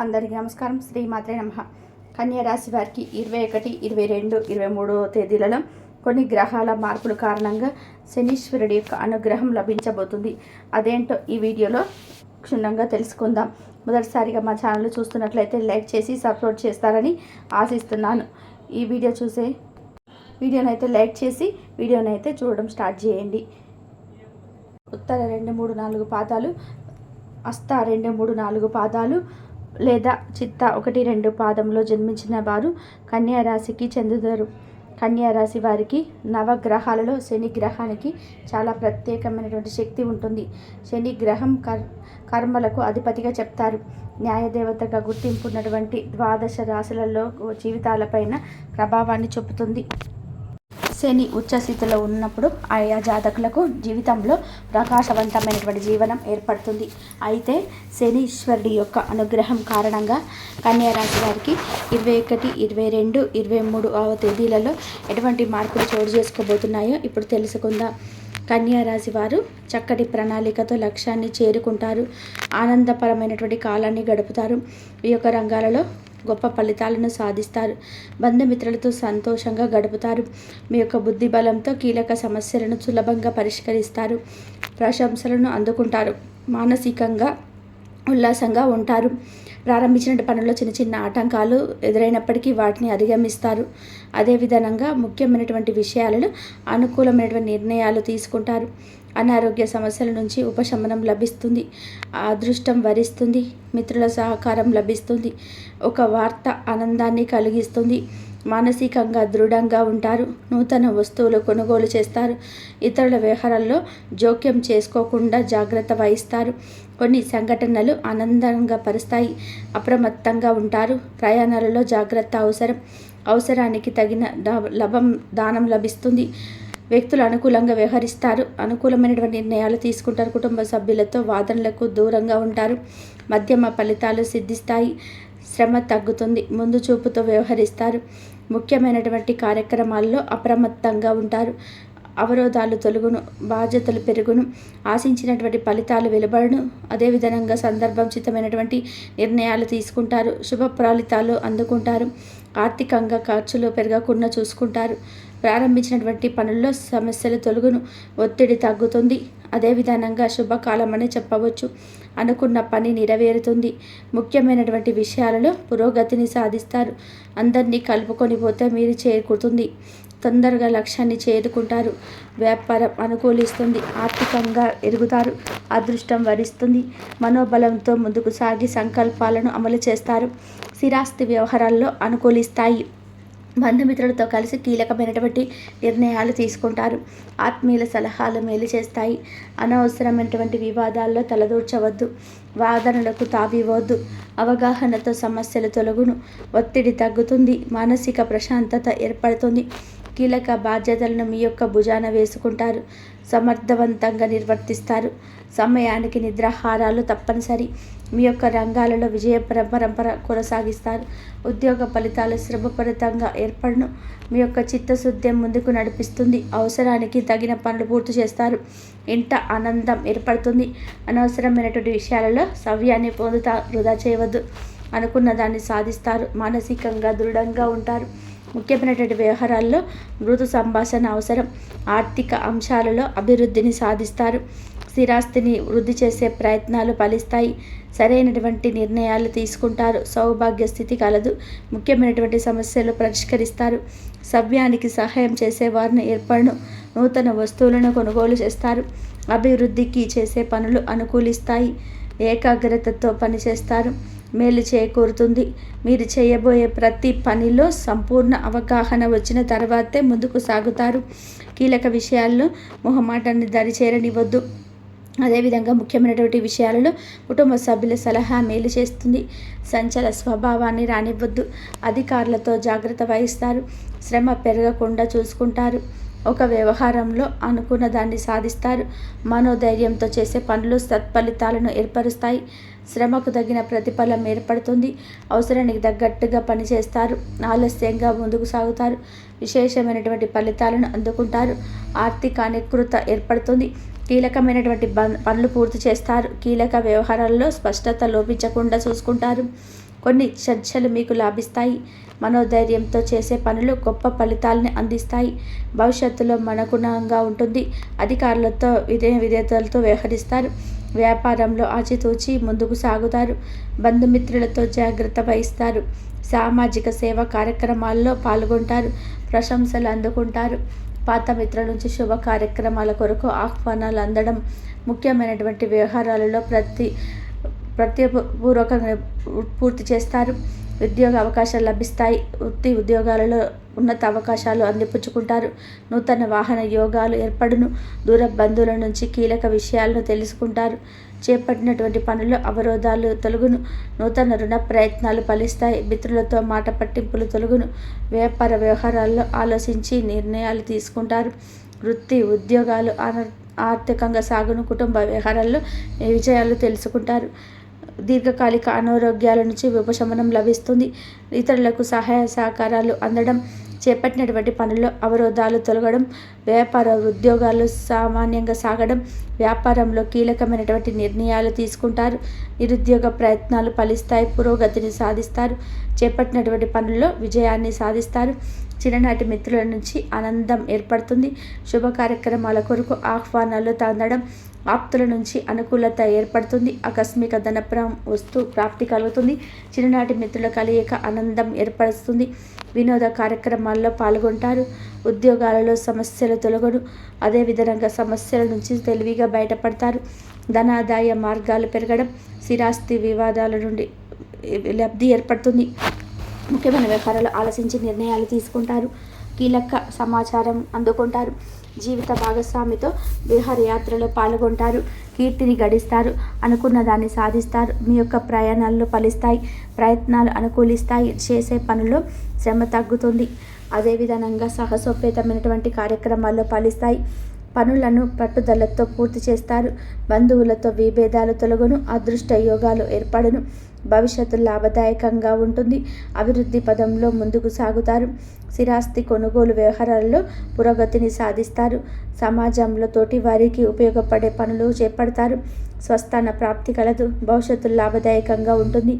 అందరికీ నమస్కారం. శ్రీమాత్రే నమః. కన్యా రాశి వారికి 21, 22, 23 తేదీలలో కొన్ని గ్రహాల మార్పుల కారణంగా శనీశ్వరుడి యొక్క అనుగ్రహం లభించబోతుంది. అదేంటో ఈ వీడియోలో క్షుణ్ణంగా తెలుసుకుందాం. మొదటిసారిగా మా ఛానల్ చూస్తున్నట్లయితే లైక్ చేసి సపోర్ట్ చేస్తారని ఆశిస్తున్నాను. ఈ వీడియోనైతే లైక్ చేసి వీడియోనైతే చూడడం స్టార్ట్ చేయండి. ఉత్తర 2, 3, 4 పాదాలు, హస్త 2, 3, 4 పాదాలు లేదా చిత్త 1, 2 పాదంలో జన్మించిన వారు కన్యా రాశికి చెందుతారు. కన్యా రాశి వారికి నవగ్రహాలలో శని గ్రహానికి చాలా ప్రత్యేకమైనటువంటి శక్తి ఉంటుంది. శని గ్రహం కర్మలకు అధిపతిగా చెప్తారు. న్యాయదేవతగా గుర్తింపు ఉన్నటువంటి ద్వాదశ రాశులలో జీవితాలపైన ప్రభావాన్ని చూపుతుంది. శని ఉచ్చస్థితిలో ఉన్నప్పుడు ఆయా జాతకులకు జీవితంలో ప్రకాశవంతమైనటువంటి జీవనం ఏర్పడుతుంది. అయితే శనీశ్వరుడి యొక్క అనుగ్రహం కారణంగా కన్యా రాశి వారికి 21, 22, 23 తేదీలలో ఎటువంటి మార్పులు చోటు చేసుకోబోతున్నాయో ఇప్పుడు తెలుసుకుందాం. కన్యా రాశి వారు చక్కటి ప్రణాళికతో లక్ష్యాన్ని చేరుకుంటారు. ఆనందపరమైనటువంటి కాలాన్ని గడుపుతారు. ఈ యొక్క రంగాలలో గొప్ప ఫలితాలను సాధిస్తారు. బంధుమిత్రులతో సంతోషంగా గడుపుతారు. మీ యొక్క బుద్ధి బలంతో కీలక సమస్యలను సులభంగా పరిష్కరిస్తారు. ప్రశంసలను అందుకుంటారు. మానసికంగా ఉల్లాసంగా ఉంటారు. ప్రారంభించిన పనుల్లో చిన్న చిన్న ఆటంకాలు ఎదురైనప్పటికీ వాటిని అధిగమిస్తారు. అదేవిధంగా ముఖ్యమైనటువంటి విషయాలలో అనుకూలమైనటువంటి నిర్ణయాలు తీసుకుంటారు. అనారోగ్య సమస్యల నుంచి ఉపశమనం లభిస్తుంది. అదృష్టం వరిస్తుంది. మిత్రుల సహకారం లభిస్తుంది. ఒక వార్త ఆనందాన్ని కలిగిస్తుంది. మానసికంగా దృఢంగా ఉంటారు. నూతన వస్తువులు కొనుగోలు చేస్తారు. ఇతరుల వ్యవహారాల్లో జోక్యం చేసుకోకుండా జాగ్రత్త వహిస్తారు. కొన్ని సంఘటనలు ఆనందంగా పరుస్తాయి. అప్రమత్తంగా ఉంటారు. ప్రయాణాలలో జాగ్రత్త అవసరం. అవసరానికి తగిన దానం లభిస్తుంది. వ్యక్తులు అనుకూలంగా వ్యవహరిస్తారు. అనుకూలమైనటువంటి నిర్ణయాలు తీసుకుంటారు. కుటుంబ సభ్యులతో వాదనలకు దూరంగా ఉంటారు. మధ్యమ ఫలితాలు సిద్ధిస్తాయి. శ్రమ తగ్గుతుంది. ముందు చూపుతో వ్యవహరిస్తారు. ముఖ్యమైనటువంటి కార్యక్రమాల్లో అప్రమత్తంగా ఉంటారు. అవరోధాలు తొలగును. బాధ్యతలు పెరుగును. ఆశించినటువంటి ఫలితాలు వెలువడును. అదేవిధంగా సందర్భోచితమైనటువంటి నిర్ణయాలు తీసుకుంటారు. శుభ ఫలితాలు అందుకుంటారు. ఆర్థికంగా ఖర్చులు పెరగకుండా చూసుకుంటారు. ప్రారంభించినటువంటి పనుల్లో సమస్యలు తొలగును. ఒత్తిడి తగ్గుతుంది. అదేవిధంగా శుభకాలం అని చెప్పవచ్చు. అనుకున్న పని నెరవేరుతుంది. ముఖ్యమైనటువంటి విషయాలలో పురోగతిని సాధిస్తారు. అందరినీ కలుపుకొని పోతే మీరు చేరుకుంటుంది. తొందరగా లక్ష్యాన్ని చేరుకుంటారు. వ్యాపారం అనుకూలిస్తుంది. ఆర్థికంగా ఎదుగుతారు. అదృష్టం వరిస్తుంది. మనోబలంతో ముందుకు సాగి సంకల్పాలను అమలు చేస్తారు. స్థిరాస్తి వ్యవహారాల్లో అనుకూలిస్తాయి. బంధుమిత్రులతో కలిసి కీలకమైనటువంటి నిర్ణయాలు తీసుకుంటారు. ఆత్మీయుల సలహాలు మేలు చేస్తాయి. అనవసరమైనటువంటి వివాదాల్లో తలదూర్చవద్దు. వాదనలకు తావివ్వద్దు. అవగాహనతో సమస్యలు తొలగును. ఒత్తిడి తగ్గుతుంది. మానసిక ప్రశాంతత ఏర్పడుతుంది. కీలక బాధ్యతలను మీ యొక్క భుజాన వేసుకుంటారు. సమర్థవంతంగా నిర్వర్తిస్తారు. సమయానికి నిద్రాహారాలు తప్పనిసరి. మీ యొక్క రంగాలలో విజయ పరంపర కొనసాగిస్తారు. ఉద్యోగ ఫలితాలు శ్రమపరితంగా ఏర్పడును. మీ యొక్క చిత్తశుద్ధి ముందుకు నడిపిస్తుంది. అవసరానికి తగిన పనులు పూర్తి చేస్తారు. ఇంట ఆనందం ఏర్పడుతుంది. అనవసరమైనటువంటి విషయాలలో సవ్యాన్ని వృధా చేయవద్దు. అనుకున్న దాన్ని సాధిస్తారు. మానసికంగా దృఢంగా ఉంటారు. ముఖ్యమైనటువంటి వ్యవహారాల్లో మృదు సంభాషణ అవసరం. ఆర్థిక అంశాలలో అభివృద్ధిని సాధిస్తారు. స్థిరాస్తిని వృద్ధి చేసే ప్రయత్నాలు ఫలిస్తాయి. సరైనటువంటి నిర్ణయాలు తీసుకుంటారు. సౌభాగ్య స్థితి కలదు. ముఖ్యమైనటువంటి సమస్యలు పరిష్కరిస్తారు. సవ్యానికి సహాయం చేసేవారిని ఏర్పడును. నూతన వస్తువులను కొనుగోలు చేస్తారు. అభివృద్ధికి చేసే పనులు అనుకూలిస్తాయి. ఏకాగ్రతతో పనిచేస్తారు. మేలు చేకూరుతుంది. మీరు చేయబోయే ప్రతి పనిలో సంపూర్ణ అవగాహన వచ్చిన తర్వాతే ముందుకు సాగుతారు. కీలక విషయాల్లో మొహమాటాన్ని దరిచేరనివ్వద్దు. అదేవిధంగా ముఖ్యమైనటువంటి విషయాలలో కుటుంబ సభ్యుల సలహా మేలు చేస్తుంది. సంచల స్వభావాన్ని రానివ్వద్దు. అధికారులతో జాగ్రత్త వహిస్తారు. శ్రమ పెరగకుండా చూసుకుంటారు. ఒక వ్యవహారంలో అనుకున్న దాన్ని సాధిస్తారు. మనోధైర్యంతో చేసే పనులు సత్ఫలితాలను ఏర్పరుస్తాయి. శ్రమకు తగిన ప్రతిఫలం ఏర్పడుతుంది. అవసరానికి తగ్గట్టుగా పనిచేస్తారు. ఆలస్యంగా ముందుకు సాగుతారు. విశేషమైనటువంటి ఫలితాలను అందుకుంటారు. ఆర్థిక అనికృత ఏర్పడుతుంది. కీలకమైనటువంటి పనులు పూర్తి చేస్తారు. కీలక వ్యవహారాల్లో స్పష్టత లోపించకుండా చూసుకుంటారు. కొన్ని చర్చలు మీకు లాభిస్తాయి. మనోధైర్యంతో చేసే పనులు గొప్ప ఫలితాలని అందిస్తాయి. భవిష్యత్తులో అనుగుణంగా ఉంటుంది. అధికారులతో విధేయతలతో వ్యవహరిస్తారు. వ్యాపారంలో ఆచితూచి ముందుకు సాగుతారు. బంధుమిత్రులతో జాగ్రత్త వహిస్తారు. సామాజిక సేవా కార్యక్రమాల్లో పాల్గొంటారు. ప్రశంసలు అందుకుంటారు. పాత మిత్రుల నుంచి శుభ కార్యక్రమాల కొరకు ఆహ్వానాలు అందడం, ముఖ్యమైనటువంటి వ్యవహారాలలో ప్రత్యపూర్వకంగా పూర్తి చేస్తారు. ఉద్యోగ అవకాశాలు లభిస్తాయి. వృత్తి ఉద్యోగాలలో ఉన్నత అవకాశాలు అందిపుచ్చుకుంటారు. నూతన వాహన యోగాలు ఏర్పడును. దూర బంధువుల నుంచి కీలక విషయాలను తెలుసుకుంటారు. చేపట్టినటువంటి పనుల్లో అవరోధాలు తొలగును. నూతన రుణ ప్రయత్నాలు ఫలిస్తాయి. మిత్రులతో మాట పట్టింపులు తొలగును. వ్యాపార వ్యవహారాల్లో ఆలోచించి నిర్ణయాలు తీసుకుంటారు. వృత్తి ఉద్యోగాలు ఆర్థికంగా సాగును. కుటుంబ వ్యవహారాల్లో విజయాలు తెలుసుకుంటారు. దీర్ఘకాలిక అనారోగ్యాల నుంచి ఉపశమనం లభిస్తుంది. ఇతరులకు సహాయ సహకారాలు అందడం, చేపట్టినటువంటి పనుల్లో అవరోధాలు తొలగడం, వ్యాపార ఉద్యోగాలు సామాన్యంగా సాగడం, వ్యాపారంలో కీలకమైనటువంటి నిర్ణయాలు తీసుకుంటారు. నిరుద్యోగ ప్రయత్నాలు ఫలిస్తాయి. పురోగతిని సాధిస్తారు. చేపట్టినటువంటి పనుల్లో విజయాన్ని సాధిస్తారు. చిన్ననాటి మిత్రుల నుంచి ఆనందం ఏర్పడుతుంది. శుభ కార్యక్రమాల కొరకు ఆహ్వానాలు అందడం, ఆప్తుల నుంచి అనుకూలత ఏర్పడుతుంది. ఆకస్మిక వస్తు ప్రాప్తి కలుగుతుంది. చిన్ననాటి మిత్రుల కలయిక ఆనందం ఏర్పరుస్తుంది. వినోద కార్యక్రమాల్లో పాల్గొంటారు. ఉద్యోగాలలో సమస్యలు తొలగను. అదేవిధంగా సమస్యల నుంచి తెలివిగా బయటపడతారు. ధనాదాయ మార్గాలు పెరగడం, స్థిరాస్తి వివాదాల నుండి లబ్ధి ఏర్పడుతుంది. ముఖ్యమైన వ్యవహారాలు ఆలోచించి నిర్ణయాలు తీసుకుంటారు. కీలక సమాచారం అందుకుంటారు. జీవిత భాగస్వామితో విహారయాత్రలో పాల్గొంటారు. కీర్తిని గడిస్తారు. అనుకున్న దాన్ని సాధిస్తారు. మీ యొక్క ప్రయాణాల్లో ఫలిస్తాయి. ప్రయత్నాలు అనుకూలిస్తాయి. చేసే పనుల్లో శ్రమ తగ్గుతుంది. అదేవిధంగా సాహసోపేతమైనటువంటి కార్యక్రమాల్లో ఫలిస్తాయి. పనులను పట్టుదలతో పూర్తి చేస్తారు. బంధువులతో విభేదాలు తొలగును. అదృష్ట యోగాలు ఏర్పడును. భవిష్యత్తు లాభదాయకంగా ఉంటుంది. అభివృద్ధి పదంలో ముందుకు సాగుతారు. స్థిరాస్తి కొనుగోలు వ్యవహారాల్లో పురోగతిని సాధిస్తారు. సమాజంలో తోటి వారికి ఉపయోగపడే పనులు చేపడతారు. స్వస్థాన ప్రాప్తి కలదు. భవిష్యత్తు లాభదాయకంగా ఉంటుంది.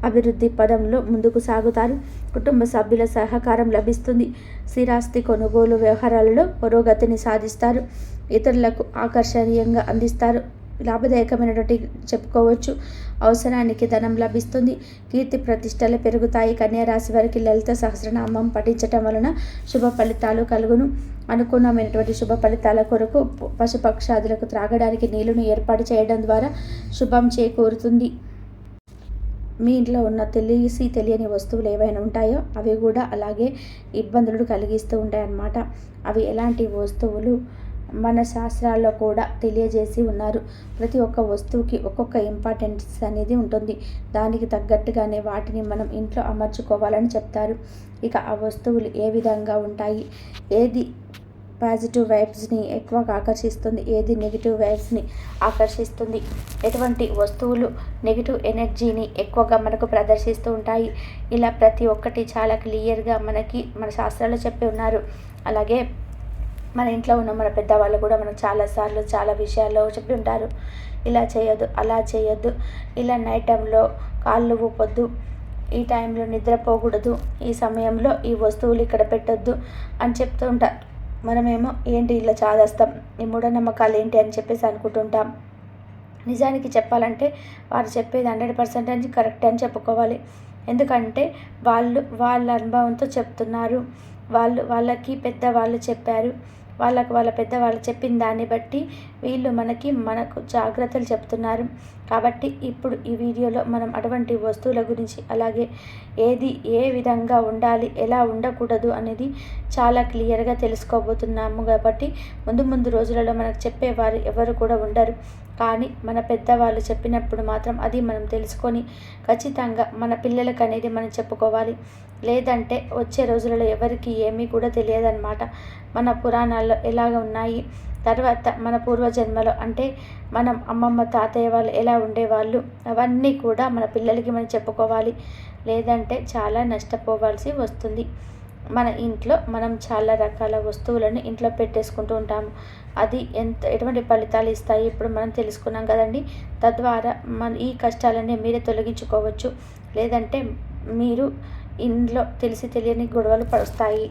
అభివృద్ధి పదంలో ముందుకు సాగుతారు. కుటుంబ సభ్యుల సహకారం లభిస్తుంది. స్థిరాస్తి కొనుగోలు వ్యవహారాలలో పురోగతిని సాధిస్తారు. ఇతరులకు ఆకర్షణీయంగా అందిస్తారు. లాభదాయకమైనటువంటి చెప్పుకోవచ్చు. అవసరానికి ధనం లభిస్తుంది. కీర్తి ప్రతిష్టలు పెరుగుతాయి. కన్యారాశి వారికి లలిత సహస్రనామం పఠించటం వలన శుభ ఫలితాలు కలుగును. అనుకున్నమైనటువంటి శుభ ఫలితాల కొరకు పశుపక్షాదులకు త్రాగడానికి నీళ్లను ఏర్పాటు చేయడం ద్వారా శుభం చేకూరుతుంది. మీ ఇంట్లో ఉన్న తెలియని వస్తువులు ఏవైనా ఉంటాయో అవి కూడా అలాగే ఇబ్బందులు కలిగిస్తూ ఉంటాయన్నమాట. అవి ఎలాంటి వస్తువులు మన శాస్త్రాల్లో కూడా తెలియజేసి ఉన్నారు. ప్రతి ఒక్క వస్తువుకి ఒక్కొక్క ఇంపార్టెన్స్ అనేది ఉంటుంది. దానికి తగ్గట్టుగానే వాటిని మనం ఇంట్లో అమర్చుకోవాలని చెప్తారు. ఇక ఆ వస్తువులు ఏ విధంగా ఉంటాయి, ఏది పాజిటివ్ వైబ్స్ని ఎక్కువగా ఆకర్షిస్తుంది, ఏది నెగిటివ్ వైబ్స్ని ఆకర్షిస్తుంది, ఎటువంటి వస్తువులు నెగిటివ్ ఎనర్జీని ఎక్కువగా మనకు ప్రదర్శిస్తూ ఉంటాయి, ఇలా ప్రతి ఒక్కటి చాలా క్లియర్గా మన శాస్త్రాలు చెప్పి ఉన్నారు. అలాగే మన ఇంట్లో ఉన్న మన పెద్దవాళ్ళు కూడా మనకు చాలాసార్లు చాలా విషయాల్లో చెప్పి ఉంటారు. ఇలా చేయొద్దు, అలా చేయొద్దు, ఇలా నైట్ టైంలో కాళ్ళు ఊపొద్దు, ఈ టైంలో నిద్రపోకూడదు, ఈ సమయంలో ఈ వస్తువులు ఇక్కడ పెట్టొద్దు అని చెప్తూ ఉంటారు. మనమేమో ఏంటి ఇలా చాదేస్తాం, ఈ మూఢనమ్మకాలు ఏంటి అని చెప్పేసి అనుకుంటుంటాం. నిజానికి చెప్పాలంటే వారు చెప్పేది 100% కరెక్ట్ అని చెప్పుకోవాలి. ఎందుకంటే వాళ్ళ అనుభవంతో చెప్తున్నారు. వాళ్ళకి పెద్దవాళ్ళు చెప్పారు. వాళ్ళ పెద్దవాళ్ళు చెప్పిన దాన్ని బట్టి వీళ్ళు మనకు జాగ్రత్తలు చెప్తున్నారు. కాబట్టి ఇప్పుడు ఈ వీడియోలో మనం అటువంటి వస్తువుల గురించి, అలాగే ఏది ఏ విధంగా ఉండాలి, ఎలా ఉండకూడదు అనేది చాలా క్లియర్గా తెలుసుకోబోతున్నాము. కాబట్టి ముందు రోజులలో మనకు చెప్పేవారు ఎవరు కూడా ఉండరు. కానీ మన పెద్దవాళ్ళు చెప్పినప్పుడు మాత్రం అది మనం తెలుసుకొని ఖచ్చితంగా మన పిల్లలకు అనేది మనం చెప్పుకోవాలి. లేదంటే వచ్చే రోజులలో ఎవరికి ఏమీ కూడా తెలియదన్నమాట. మన పురాణాల్లో ఎలాగ ఉన్నాయి, తర్వాత మన పూర్వజన్మలో అంటే మనం అమ్మమ్మ తాతయ్య వాళ్ళు ఎలా ఉండేవాళ్ళు, అవన్నీ కూడా మన పిల్లలకి మనం చెప్పుకోవాలి. లేదంటే చాలా నష్టపోవాల్సి వస్తుంది. మన ఇంట్లో మనం చాలా రకాల వస్తువులను ఇంట్లో పెట్టేసుకుంటూ ఉంటాము. అది ఎటువంటి ఫలితాలు ఇస్తాయి ఇప్పుడు మనం తెలుసుకున్నాం కదండి. తద్వారా ఈ కష్టాలన్నీ మీరే తొలగించుకోవచ్చు. లేదంటే మీరు ఇంట్లో తెలిసి తెలియని గొడవలు పడుస్తాయి.